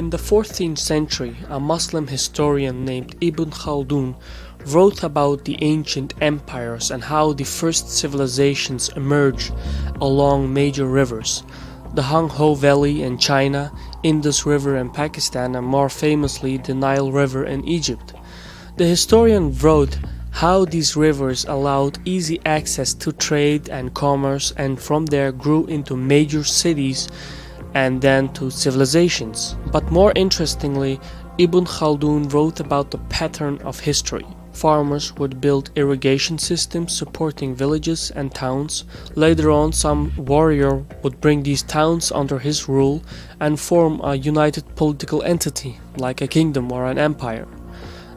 In the 14th century, a Muslim historian named Ibn Khaldun wrote about the ancient empires and how the first civilizations emerged along major rivers, the Huang Ho Valley in China, Indus River in Pakistan, and more famously the Nile River in Egypt. The historian wrote how these rivers allowed easy access to trade and commerce, and from there grew into major cities and then to civilizations. But more interestingly, Ibn Khaldun wrote about the pattern of history. Farmers would build irrigation systems supporting villages and towns. Later on, some warrior would bring these towns under his rule and form a united political entity, like a kingdom or an empire.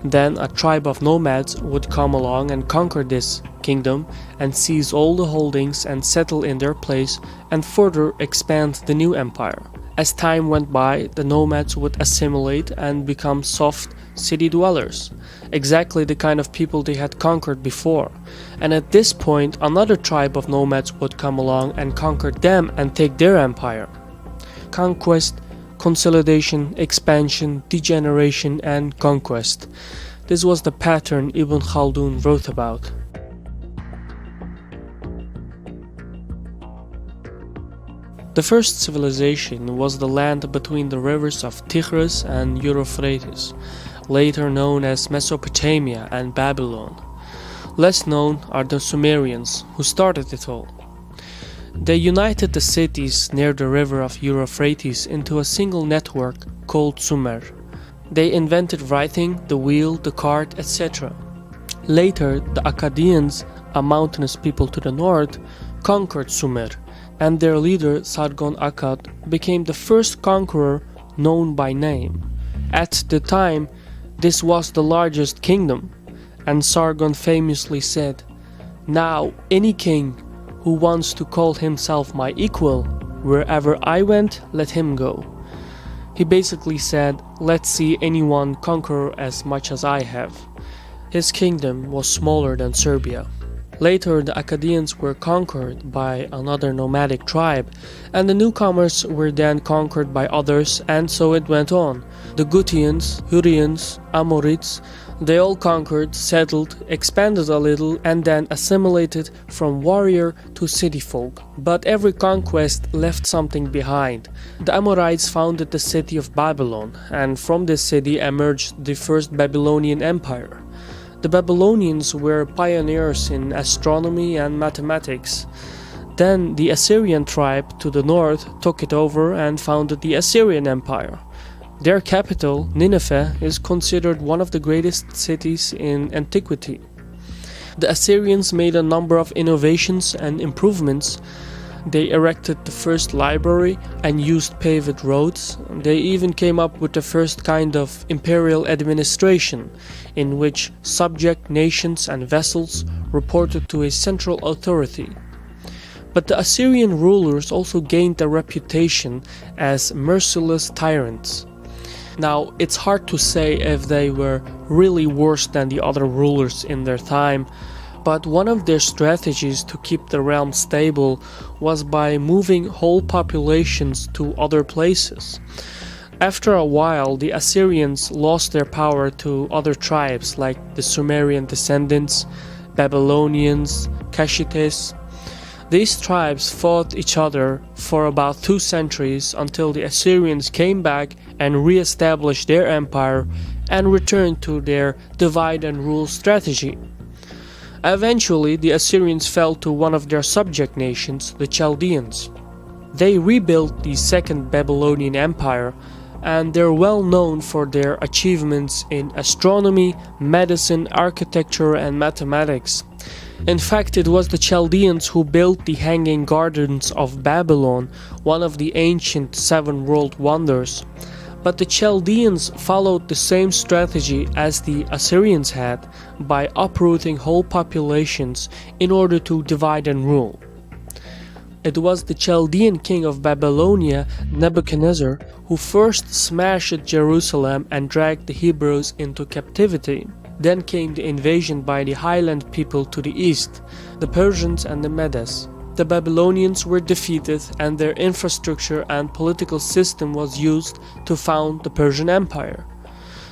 Then a tribe of nomads would come along and conquer this kingdom and seize all the holdings and settle in their place and further expand the new empire. As time went by, the nomads would assimilate and become soft city dwellers, exactly the kind of people they had conquered before. And at this point, another tribe of nomads would come along and conquer them and take their empire. Conquest, consolidation, expansion, degeneration, and conquest. This was the pattern Ibn Khaldun wrote about. The first civilization was the land between the rivers of Tigris and Euphrates, later known as Mesopotamia and Babylon. Less known are the Sumerians, who started it all. They united the cities near the river of Euphrates into a single network called Sumer. They invented writing, the wheel, the cart, etc. Later, the Akkadians, a mountainous people to the north, conquered Sumer, and their leader Sargon Akkad became the first conqueror known by name. At the time, this was the largest kingdom, and Sargon famously said, "Now any king who wants to call himself my equal, wherever I went, let him go." He basically said, "Let's see anyone conquer as much as I have." His kingdom was smaller than Serbia. Later, the Akkadians were conquered by another nomadic tribe, and the newcomers were then conquered by others, and so it went on. The Gutians, Hurrians, Amorites, they all conquered, settled, expanded a little, and then assimilated from warrior to city folk. But every conquest left something behind. The Amorites founded the city of Babylon, and from this city emerged the first Babylonian Empire. The Babylonians were pioneers in astronomy and mathematics. Then the Assyrian tribe to the north took it over and founded the Assyrian Empire. Their capital, Nineveh, is considered one of the greatest cities in antiquity. The Assyrians made a number of innovations and improvements. They erected the first library and used paved roads. They even came up with the first kind of imperial administration, in which subject nations and vassals reported to a central authority. But the Assyrian rulers also gained a reputation as merciless tyrants. Now, it's hard to say if they were really worse than the other rulers in their time, but one of their strategies to keep the realm stable was by moving whole populations to other places. After a while, the Assyrians lost their power to other tribes like the Sumerian descendants, Babylonians, Kashites. These tribes fought each other for about 2 centuries until the Assyrians came back and re-established their empire and returned to their divide and rule strategy. Eventually, the Assyrians fell to one of their subject nations, the Chaldeans. They rebuilt the Second Babylonian Empire, and they're well known for their achievements in astronomy, medicine, architecture, and mathematics. In fact, it was the Chaldeans who built the Hanging Gardens of Babylon, one of the ancient 7 world wonders. But the Chaldeans followed the same strategy as the Assyrians had, by uprooting whole populations in order to divide and rule. It was the Chaldean king of Babylonia, Nebuchadnezzar, who first smashed Jerusalem and dragged the Hebrews into captivity. Then came the invasion by the highland people to the east, the Persians and the Medes. the Babylonians were defeated and their infrastructure and political system was used to found the Persian Empire.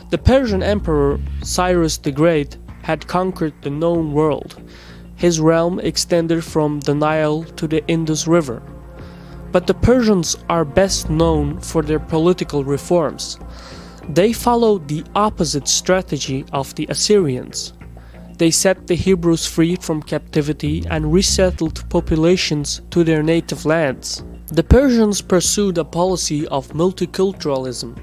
The Persian Emperor Cyrus the Great had conquered the known world. His realm extended from the Nile to the Indus River. But the Persians are best known for their political reforms. They followed the opposite strategy of the Assyrians. They set the Hebrews free from captivity and resettled populations to their native lands. The Persians pursued a policy of multiculturalism.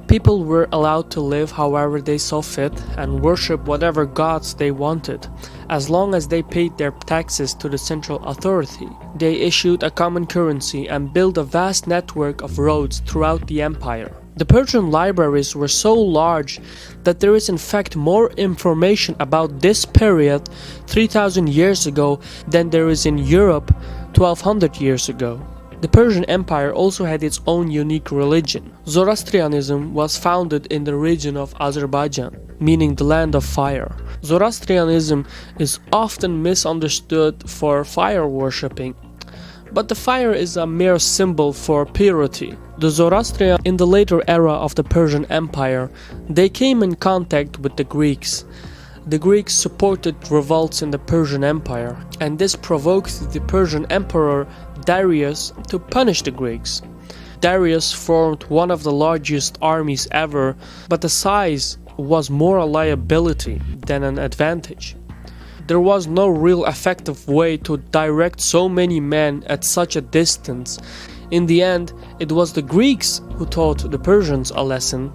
People were allowed to live however they saw fit and worship whatever gods they wanted, as long as they paid their taxes to the central authority. They issued a common currency and built a vast network of roads throughout the empire. The Persian libraries were so large that there is in fact more information about this period 3000 years ago than there is in Europe 1200 years ago. The Persian Empire also had its own unique religion. Zoroastrianism was founded in the region of Azerbaijan, meaning the land of fire. Zoroastrianism is often misunderstood for fire worshipping, but the fire is a mere symbol for purity. The Zoroastrians in the later era of the Persian Empire, they came in contact with the Greeks. The Greeks supported revolts in the Persian Empire, and this provoked the Persian Emperor Darius to punish the Greeks. Darius formed one of the largest armies ever, but the size was more a liability than an advantage. There was no real effective way to direct so many men at such a distance. In the end, it was the Greeks who taught the Persians a lesson,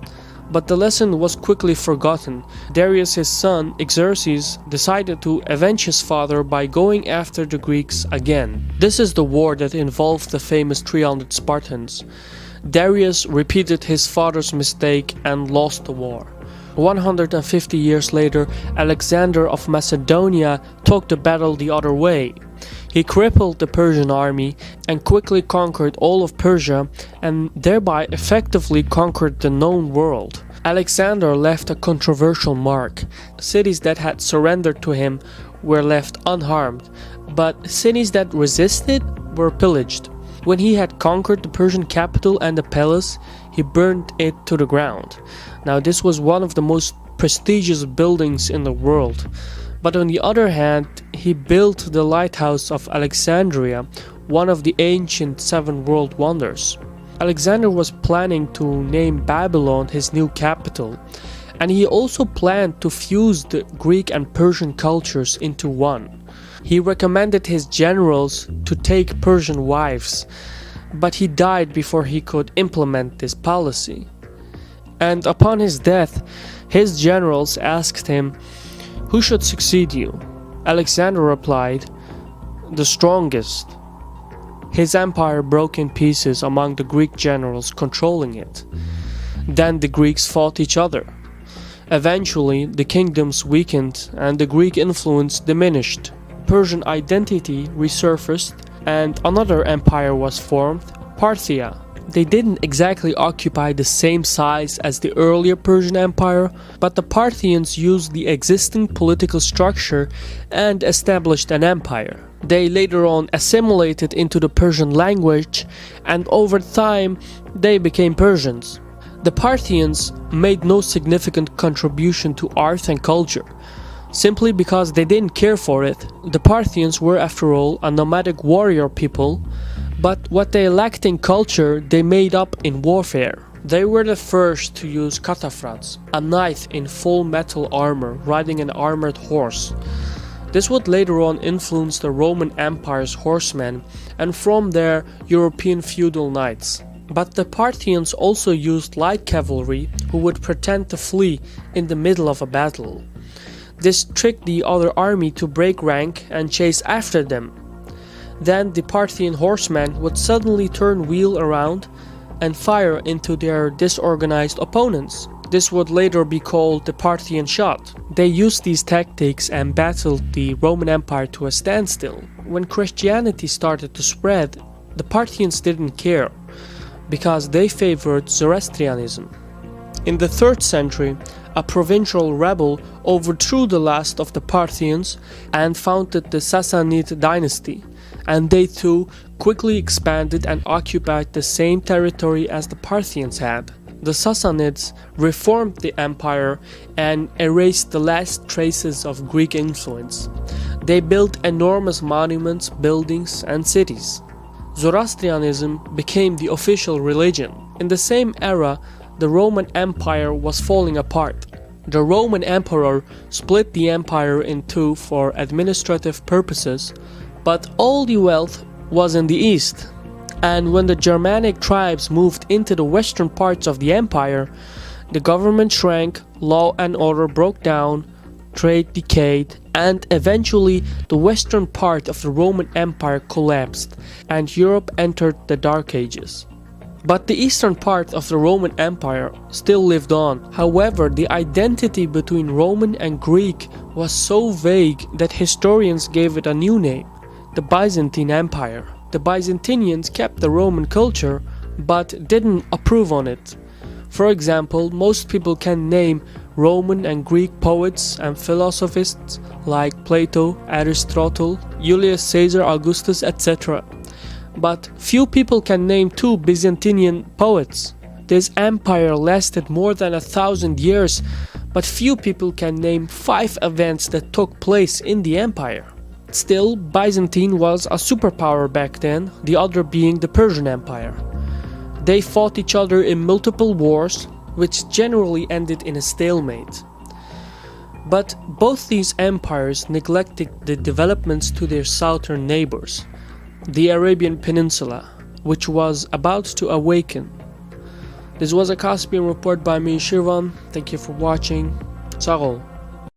but the lesson was quickly forgotten. Darius, his son, Xerxes, decided to avenge his father by going after the Greeks again. This is the war that involved the famous 300 Spartans. Darius repeated his father's mistake and lost the war. 150 years later, Alexander of Macedonia took the battle the other way. He crippled the Persian army and quickly conquered all of Persia and thereby effectively conquered the known world. Alexander left a controversial mark. Cities that had surrendered to him were left unharmed, but cities that resisted were pillaged. When he had conquered the Persian capital and the palace, he burned it to the ground. Now this was one of the most prestigious buildings in the world. But on the other hand, he built the lighthouse of Alexandria, one of the ancient 7 world wonders. Alexander was planning to name Babylon his new capital, and he also planned to fuse the Greek and Persian cultures into one. He recommended his generals to take Persian wives, but he died before he could implement this policy. And upon his death, his generals asked him, "Who should succeed you?" Alexander replied, "The strongest." His empire broke in pieces among the Greek generals controlling it. Then the Greeks fought each other. Eventually, the kingdoms weakened and the Greek influence diminished. Persian identity resurfaced and another empire was formed, Parthia. They didn't exactly occupy the same size as the earlier Persian Empire, but the Parthians used the existing political structure and established an empire. They later on assimilated into the Persian language, and over time they became Persians. The Parthians made no significant contribution to art and culture, simply because they didn't care for it. The Parthians were, after all, a nomadic warrior people, but what they lacked in culture, they made up in warfare. They were the first to use cataphracts, a knight in full metal armor riding an armored horse. This would later on influence the Roman Empire's horsemen, and from there, European feudal knights. But the Parthians also used light cavalry who would pretend to flee in the middle of a battle. This tricked the other army to break rank and chase after them. Then the Parthian horsemen would suddenly turn wheel around and fire into their disorganized opponents. This would later be called the Parthian shot. They used these tactics and battled the Roman Empire to a standstill. When Christianity started to spread, the Parthians didn't care, because they favored Zoroastrianism. In the 3rd century, a provincial rebel overthrew the last of the Parthians and founded the Sassanid dynasty. and they too quickly expanded and occupied the same territory as the Parthians had. The Sassanids reformed the empire and erased the last traces of Greek influence. They built enormous monuments, buildings, and cities. Zoroastrianism became the official religion. In the same era, the Roman Empire was falling apart. The Roman emperor split the empire in two for administrative purposes, but all the wealth was in the east. And when the Germanic tribes moved into the western parts of the empire, the government shrank, law and order broke down, trade decayed, and eventually the western part of the Roman Empire collapsed, and Europe entered the Dark Ages. But the eastern part of the Roman Empire still lived on. However, the identity between Roman and Greek was so vague that historians gave it a new name, the Byzantine Empire. The Byzantinians kept the Roman culture, but didn't approve on it. For example, most people can name Roman and Greek poets and philosophists like Plato, Aristotle, Julius Caesar, Augustus, etc. But few people can name two Byzantinian poets. This empire lasted more than 1,000 years, but few people can name 5 events that took place in the empire. Still, Byzantine was a superpower back then, the other being the Persian Empire. They fought each other in multiple wars, which generally ended in a stalemate. But both these empires neglected the developments to their southern neighbors, the Arabian Peninsula, which was about to awaken. This was a Caspian report by me, Shirvan. Thank you for watching. Ciao.